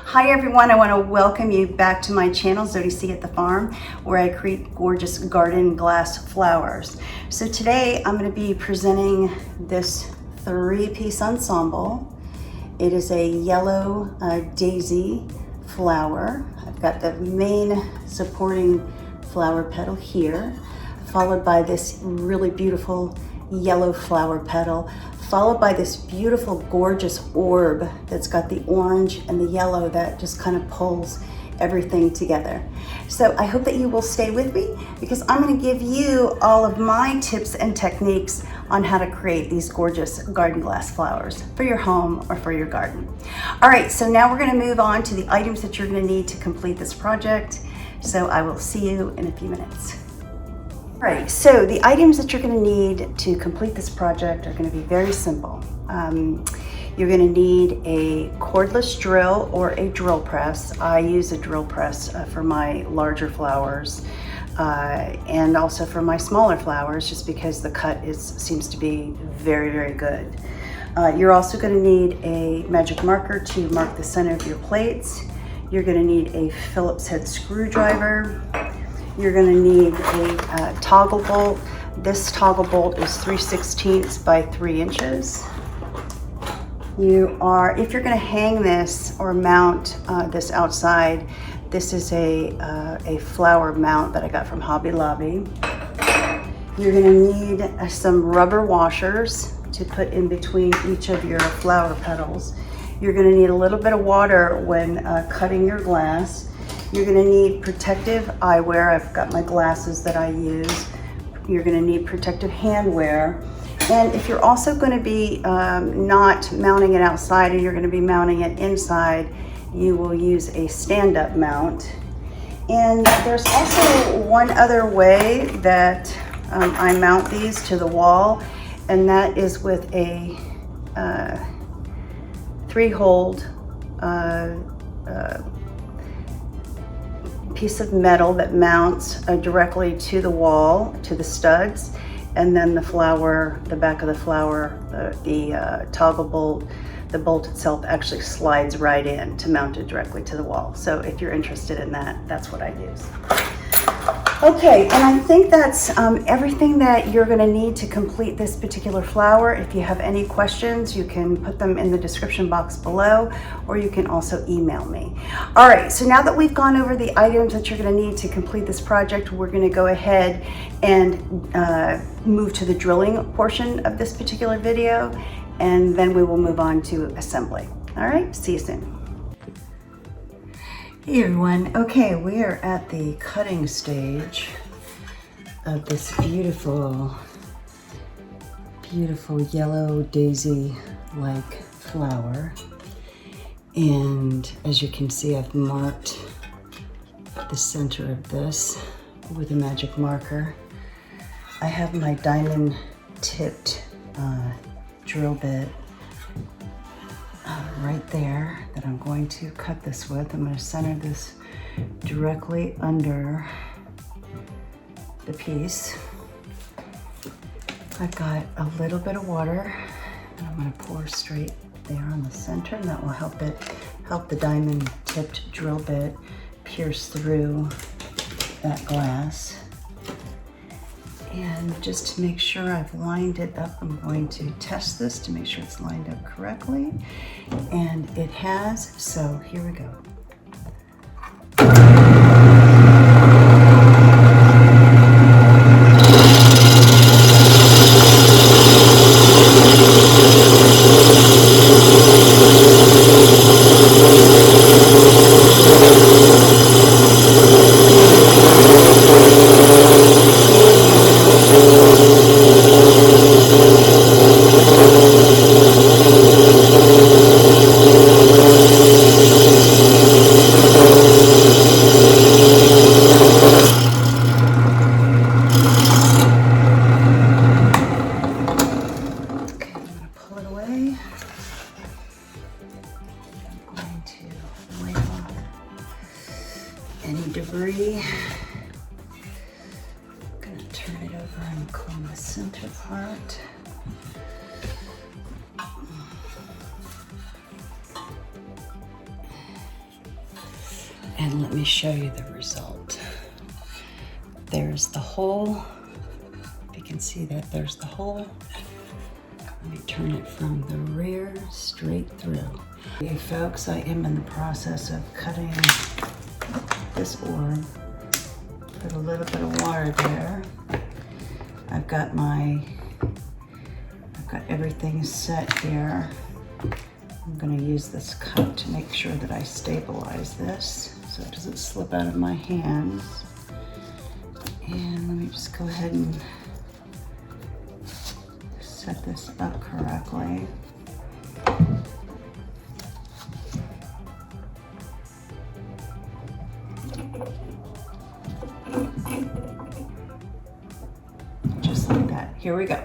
Hi everyone, I want to welcome you back to my channel, Zodicatthefarm, where I create gorgeous garden glass flowers. So today I'm going to be presenting this 3-piece ensemble. It is a yellow daisy flower. I've got the main supporting flower petal here, followed by this really beautiful yellow flower petal, followed by this beautiful, gorgeous orb that's got the orange and the yellow that just kind of pulls everything together. So I hope that you will stay with me because I'm going to give you all of my tips and techniques on how to create these gorgeous garden glass flowers for your home or for your garden. All right, so now we're going to move on to the items that you're going to need to complete this project. So I will see you in a few minutes. All right, so the items that you're going to need to complete this project are going to be very simple. You're going to need a cordless drill or a drill press. I use a drill press for my larger flowers and also for my smaller flowers, just because the cut seems to be very, very good. You're also going to need a magic marker to mark the center of your plates. You're going to need a Phillips head screwdriver. You're going to need a toggle bolt. This toggle bolt is 3/16 by 3 inches. If you're going to hang this or mount this outside, this is a flower mount that I got from Hobby Lobby. You're going to need some rubber washers to put in between each of your flower petals. You're going to need a little bit of water when cutting your glass. You're going to need protective eyewear. I've got my glasses that I use. You're going to need protective handwear. And if you're also going to be not mounting it outside and you're going to be mounting it inside, you will use a stand-up mount. And there's also one other way that I mount these to the wall, and that is with a 3-hole piece of metal that mounts directly to the wall, to the studs, and then the back of the flower, the toggle bolt, the bolt itself actually slides right in to mount it directly to the wall. So if you're interested in that, that's what I use. Okay, and I think that's everything that you're going to need to complete this particular flower. If you have any questions, you can put them in the description box below, or you can also email me. All right, so now that we've gone over the items that you're going to need to complete this project, we're going to go ahead and move to the drilling portion of this particular video, and then we will move on to assembly. All right, see you soon. Hey everyone, okay, we are at the cutting stage of this beautiful, beautiful yellow daisy-like flower. And as you can see, I've marked the center of this with a magic marker. I have my diamond-tipped drill bit right there that I'm going to cut this with. I'm going to center this directly under the piece. I've got a little bit of water and I'm going to pour straight there on the center, and that will help the diamond tipped drill bit pierce through that glass. And just to make sure I've lined it up, I'm going to test this to make sure it's lined up correctly. And it has, so here we go. Debris. I'm going to turn it over and clean the center part. And let me show you the result. There's the hole. If you can see that, there's the hole. Let me turn it from the rear straight through. Okay, folks, I am in the process of cutting this orb. Put a little bit of water there. I've got everything set here. I'm going to use this cup to make sure that I stabilize this so it doesn't slip out of my hands. And let me just go ahead and set this up correctly. Just like that. Here we go.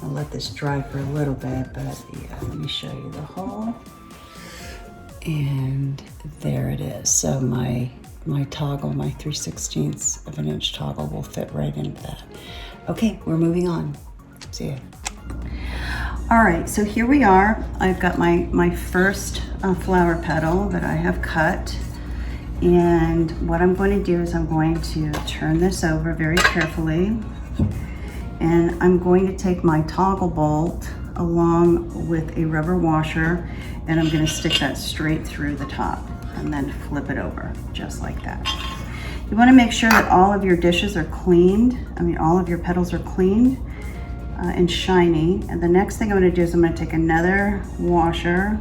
I'll let this dry for a little bit, but yeah, let me show you the hole. And there it is. So my toggle, my 3/16 of an inch toggle will fit right into that. Okay, we're moving on. See ya. All right, so here we are. I've got my first flower petal that I have cut. And what I'm going to do is I'm going to turn this over very carefully. And I'm going to take my toggle bolt along with a rubber washer, and I'm going to stick that straight through the top and then flip it over just like that. You want to make sure that all of your dishes are cleaned. All of your petals are cleaned and shiny. And the next thing I'm going to do is I'm going to take another washer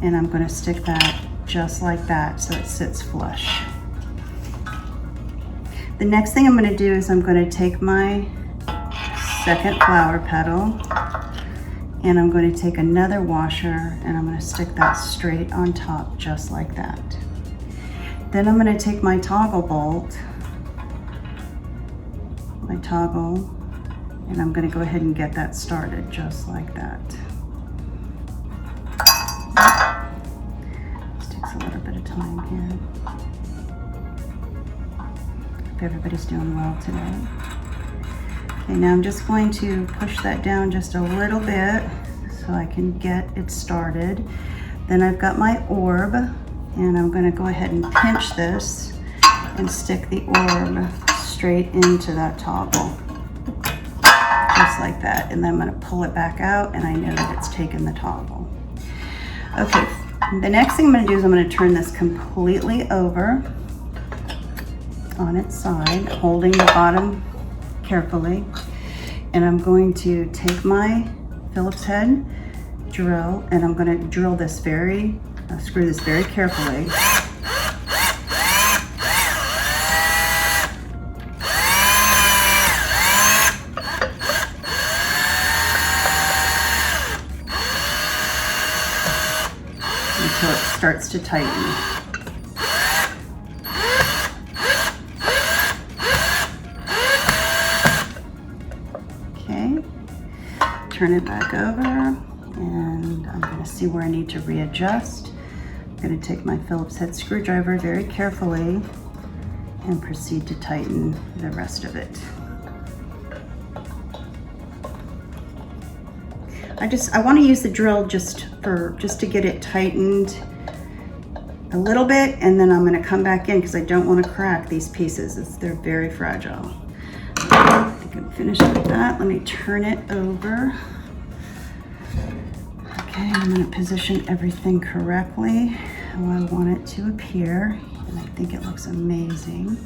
and I'm going to stick that just like that so it sits flush. The next thing I'm going to do is I'm going to take my second flower petal and I'm going to take another washer and I'm going to stick that straight on top just like that. Then I'm going to take my toggle bolt, and I'm going to go ahead and get that started just like that. This takes a little bit of time here. Hope everybody's doing well today. Okay, now I'm just going to push that down just a little bit so I can get it started. Then I've got my orb and I'm going to go ahead and pinch this and stick the orb straight into that toggle. Just like that. And then I'm going to pull it back out and I know that it's taken the toggle. Okay, the next thing I'm going to do is I'm going to turn this completely over on its side, holding the bottom carefully, and I'm going to take my Phillips head drill and I'm going to drill this screw this very carefully. Until it starts to tighten. Turn it back over and I'm going to see where I need to readjust. I'm going to take my Phillips head screwdriver very carefully and proceed to tighten the rest of it. I want to use the drill just to get it tightened a little bit, and then I'm going to come back in because I don't want to crack these pieces. They're very fragile. I think I'm finished with that. Let me turn it over. Okay, I'm going to position everything correctly how I want it to appear, and I think it looks amazing.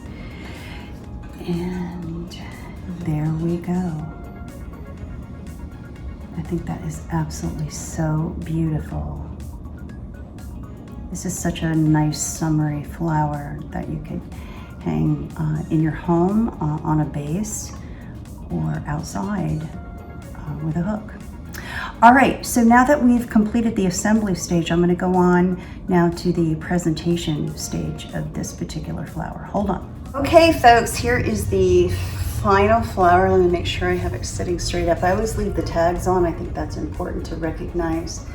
And there we go. I think that is absolutely so beautiful. This is such a nice summery flower that you could hang in your home on a base or outside with a hook. All right, so now that we've completed the assembly stage, I'm going to go on now to the presentation stage of this particular flower. Hold on. Okay, folks, here is the final flower. Let me make sure I have it sitting straight up. I always leave the tags on. I think that's important to recognize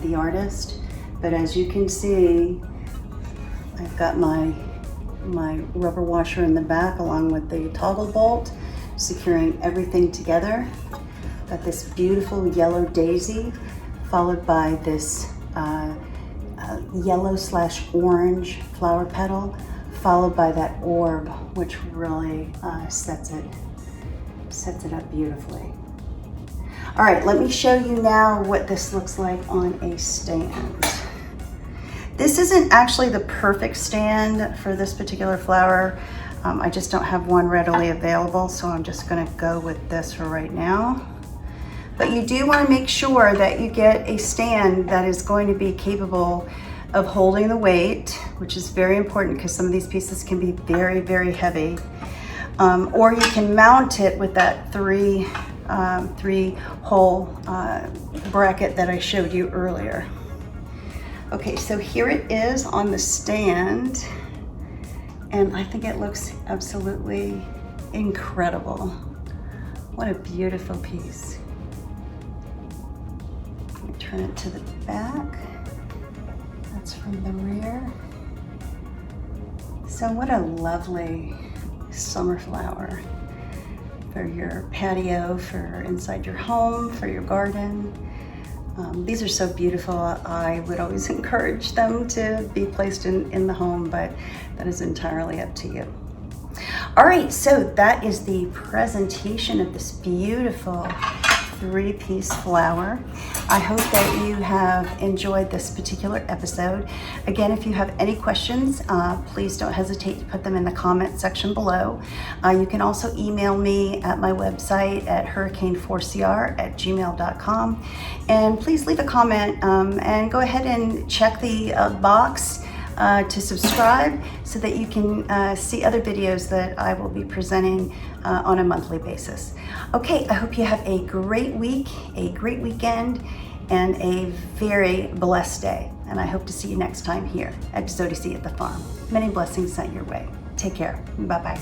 the artist. But as you can see, I've got my rubber washer in the back along with the toggle bolt, securing everything together. Got this beautiful yellow daisy, followed by this yellow/orange flower petal, followed by that orb, which really sets it up beautifully. All right, let me show you now what this looks like on a stand. This isn't actually the perfect stand for this particular flower. I just don't have one readily available, so I'm just gonna go with this for right now. But you do wanna make sure that you get a stand that is going to be capable of holding the weight, which is very important because some of these pieces can be very, very heavy. Or you can mount it with that three hole bracket that I showed you earlier. Okay, so here it is on the stand, and I think it looks absolutely incredible. What a beautiful piece. Let me turn it to the back. That's from the rear. So what a lovely summer flower for your patio, for inside your home, for your garden. These are so beautiful. I would always encourage them to be placed in the home, but that is entirely up to you. All right, so that is the presentation of this beautiful three-piece flower. I hope that you have enjoyed this particular episode. Again, if you have any questions, please don't hesitate to put them in the comment section below. You can also email me at my website at hurricane4cr@gmail.com. And please leave a comment and go ahead and check the box to subscribe so that you can see other videos that I will be presenting on a monthly basis. Okay, I hope you have a great week, a great weekend, and a very blessed day. And I hope to see you next time here at Zodicatthefarm. Many blessings sent your way. Take care. Bye-bye.